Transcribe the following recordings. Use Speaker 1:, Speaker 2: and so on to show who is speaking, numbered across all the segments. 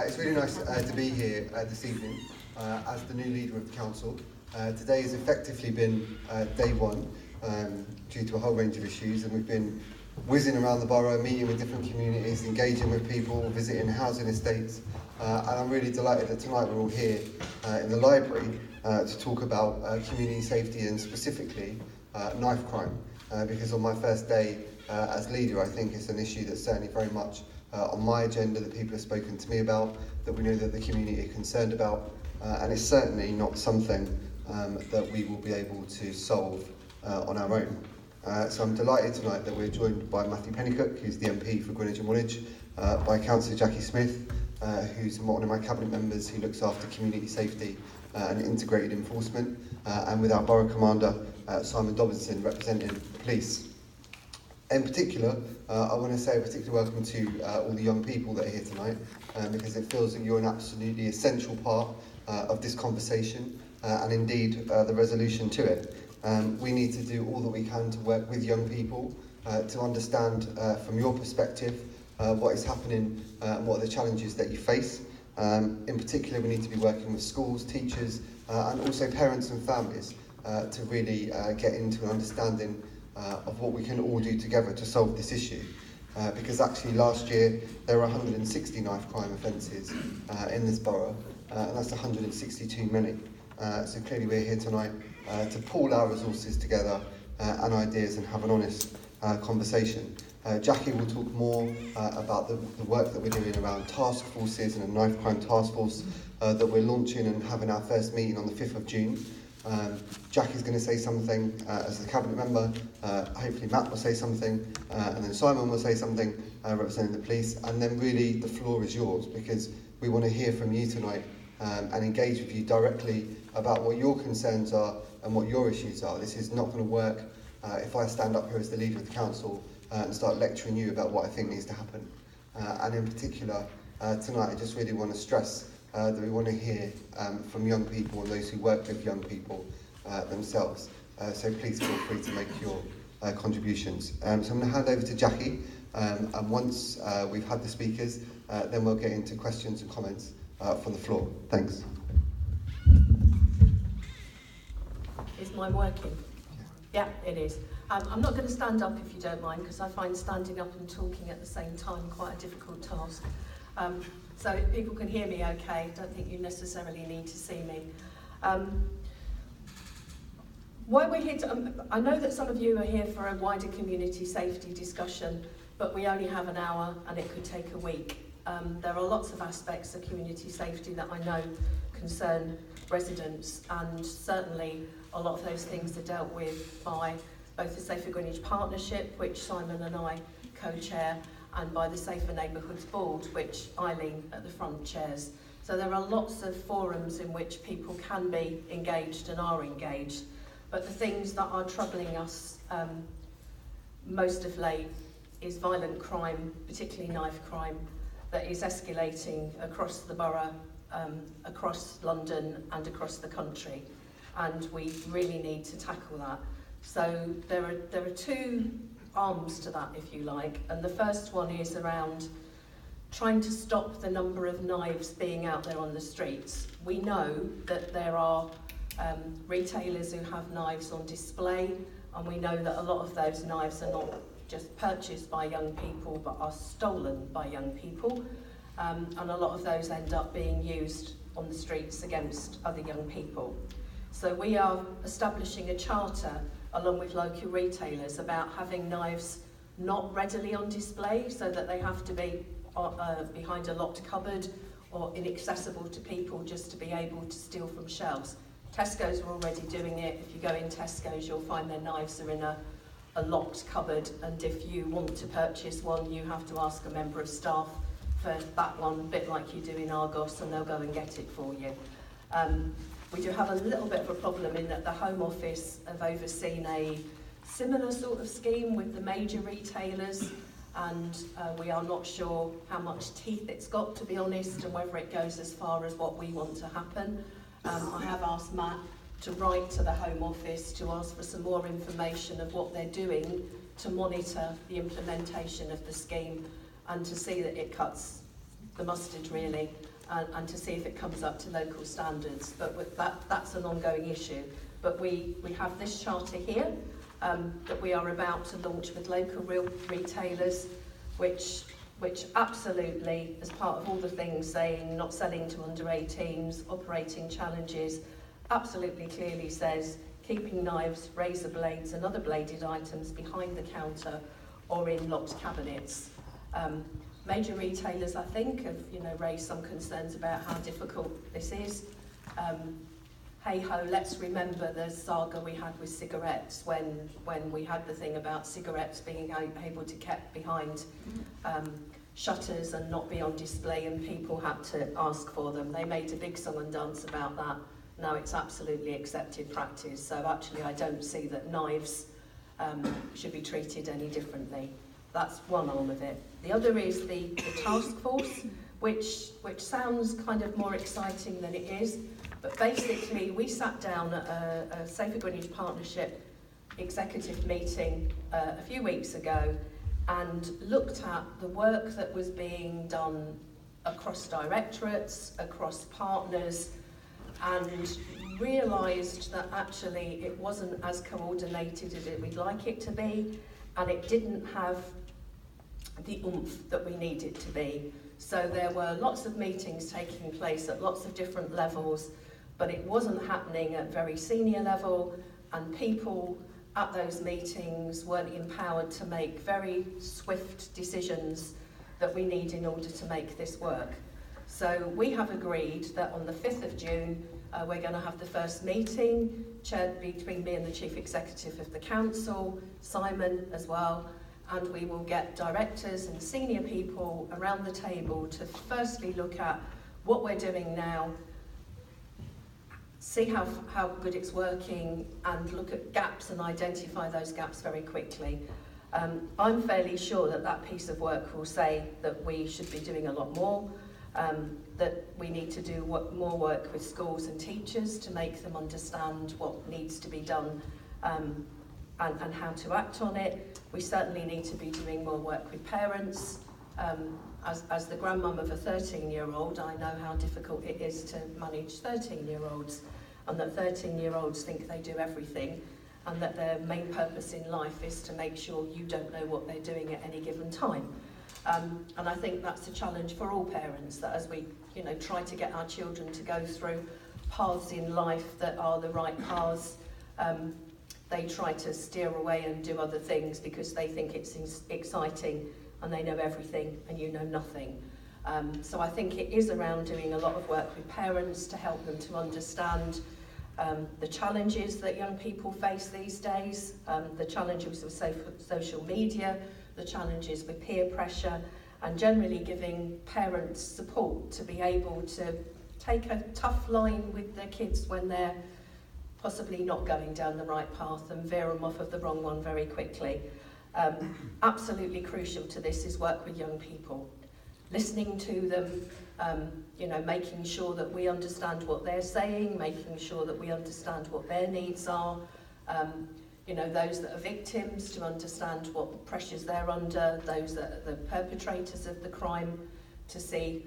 Speaker 1: It's really nice to be here this evening as the new leader of the council. Today has effectively been day one due to a whole range of issues, and we've been whizzing around the borough, meeting with different communities, engaging with people, visiting housing estates, and I'm really delighted that tonight we're all here in the library to talk about community safety and specifically knife crime, because on my first day as leader I think it's an issue that's certainly very much on my agenda, that people have spoken to me about, that we know that the community are concerned about, and it's certainly not something that we will be able to solve on our own. So I'm delighted tonight that we're joined by Matthew Pennycook, who's the MP for Greenwich and Woolwich, by Councillor Jackie Smith, who's one of my cabinet members who looks after community safety and integrated enforcement, and with our borough commander, Simon Dobinson, representing the police. In particular, I want to say a particular welcome to all the young people that are here tonight, because it feels that you're an absolutely essential part of this conversation and indeed the resolution to it. We need to do all that we can to work with young people to understand from your perspective what is happening and what are the challenges that you face. In particular, we need to be working with schools, teachers and also parents and families to really get into an understanding of what we can all do together to solve this issue. Because actually last year there were 160 knife crime offences in this borough, and that's 160 too many. So clearly we're here tonight to pool our resources together and ideas and have an honest conversation. Jackie will talk more about the work that we're doing around task forces and a knife crime task force that we're launching and having our first meeting on the 5th of June. Jackie's going to say something as the cabinet member, hopefully Matt will say something, and then Simon will say something representing the police, and then really the floor is yours, because we want to hear from you tonight and engage with you directly about what your concerns are and what your issues are. This is not going to work if I stand up here as the leader of the council and start lecturing you about what I think needs to happen. And in particular, tonight I just really want to stress that we want to hear from young people and those who work with young people themselves. So please feel free to make your contributions. So I'm going to hand over to Jackie, and once we've had the speakers, then we'll get into questions and comments from the floor. Thanks.
Speaker 2: Is mine working? Yeah, it is. I'm not going to stand up if you don't mind, because I find standing up and talking at the same time quite a difficult task. So if people can hear me okay, don't think you necessarily need to see me. Why we're here I know that some of you are here for a wider community safety discussion, but we only have an hour and it could take a week. There are lots of aspects of community safety that I know concern residents, and certainly a lot of those things are dealt with by both the Safer Greenwich Partnership, which Simon and I co-chair, and by the Safer Neighbourhoods Board, which Eileen at the front chairs. So there are lots of forums in which people can be engaged and are engaged, but the things that are troubling us most of late is violent crime, particularly knife crime, that is escalating across the borough, across London and across the country, and we really need to tackle that. So there are two arms to that, if you like, and the first one is around trying to stop the number of knives being out there on the streets. We know that there are retailers who have knives on display, and we know that a lot of those knives are not just purchased by young people but are stolen by young people, and a lot of those end up being used on the streets against other young people. So we are establishing a charter along with local retailers about having knives not readily on display, so that they have to be behind a locked cupboard or inaccessible to people just to be able to steal from shelves. Tesco's are already doing it. If you go in Tesco's, you'll find their knives are in a locked cupboard, and if you want to purchase one, you have to ask a member of staff for that one, a bit like you do in Argos, and they'll go and get it for you. We do have a little bit of a problem in that the Home Office have overseen a similar sort of scheme with the major retailers, and we are not sure how much teeth it's got, to be honest, and whether it goes as far as what we want to happen. I have asked Matt to write to the Home Office to ask for some more information of what they're doing to monitor the implementation of the scheme and to see that it cuts the mustard, really, and to see if it comes up to local standards. But that's an ongoing issue. But we have this charter here that we are about to launch with local retailers, which absolutely, as part of all the things saying not selling to under 18s, operating challenges, absolutely clearly says keeping knives, razor blades and other bladed items behind the counter or in locked cabinets. Major retailers, I think, have raised some concerns about how difficult this is. Hey ho, let's remember the saga we had with cigarettes when we had the thing about cigarettes being able to kept behind shutters and not be on display, and people had to ask for them. They made a big song and dance about that. Now it's absolutely accepted practice, so actually I don't see that knives should be treated any differently. That's one arm of it. The other is the task force, which sounds kind of more exciting than it is. But basically, we sat down at a Safer Greenwich Partnership executive meeting a few weeks ago and looked at the work that was being done across directorates, across partners, and realised that actually it wasn't as coordinated as we'd like it to be, and it didn't have the oomph that we need it to be. So there were lots of meetings taking place at lots of different levels, but it wasn't happening at very senior level, and people at those meetings weren't empowered to make very swift decisions that we need in order to make this work. So we have agreed that on the 5th of June, we're going to have the first meeting, chaired between me and the Chief Executive of the Council, Simon as well, and we will get directors and senior people around the table to firstly look at what we're doing now, see how good it's working, and look at gaps and identify those gaps very quickly. I'm fairly sure that piece of work will say that we should be doing a lot more, that we need to do more work with schools and teachers to make them understand what needs to be done and how to act on it. We certainly need to be doing more work with parents. As the grandmum of a 13-year-old, I know how difficult it is to manage 13-year-olds, and that 13-year-olds think they do everything, and that their main purpose in life is to make sure you don't know what they're doing at any given time. And I think that's a challenge for all parents, that as we try to get our children to go through paths in life that are the right paths, they try to steer away and do other things because they think it's exciting and they know everything and you know nothing. So I think it is around doing a lot of work with parents to help them to understand the challenges that young people face these days, the challenges of social media, the challenges with peer pressure, and generally giving parents support to be able to take a tough line with their kids when they're possibly not going down the right path and veer them off of the wrong one very quickly. Absolutely crucial to this is work with young people, listening to them, making sure that we understand what they're saying, making sure that we understand what their needs are, those that are victims to understand what pressures they're under, those that are the perpetrators of the crime to see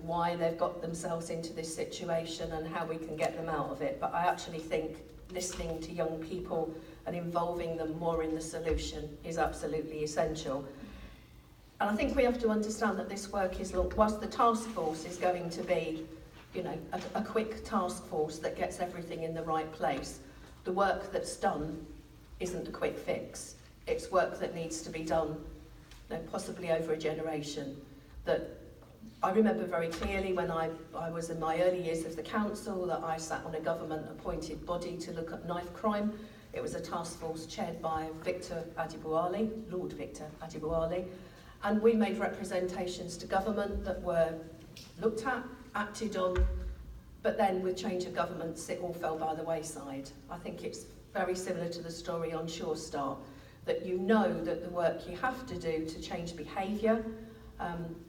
Speaker 2: why they've got themselves into this situation and how we can get them out of it. But I actually think listening to young people and involving them more in the solution is absolutely essential. And I think we have to understand that this work is, whilst the task force is going to be, a quick task force that gets everything in the right place, the work that's done isn't a quick fix. It's work that needs to be done, possibly over a generation. That I remember very clearly when I was in my early years of the council that I sat on a government-appointed body to look at knife crime. It was a task force chaired by Lord Victor Adibuwale, and we made representations to government that were looked at, acted on, but then with change of governments it all fell by the wayside. I think it's very similar to the story on Sure Start, that that the work you have to do to change behaviour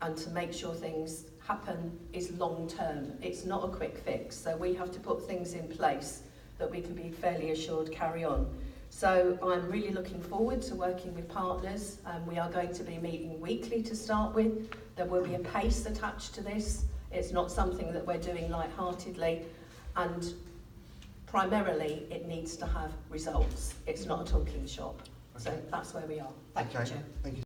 Speaker 2: and to make sure things happen is long term. It's not a quick fix, so we have to put things in place that we can be fairly assured carry on. So I'm really looking forward to working with partners. We are going to be meeting weekly to start with. There will be a pace attached to this. It's not something that we're doing lightheartedly, and primarily it needs to have results. It's not a talking shop. So that's where we are. Thank you,
Speaker 1: Okay,
Speaker 2: Chair.
Speaker 1: thank you.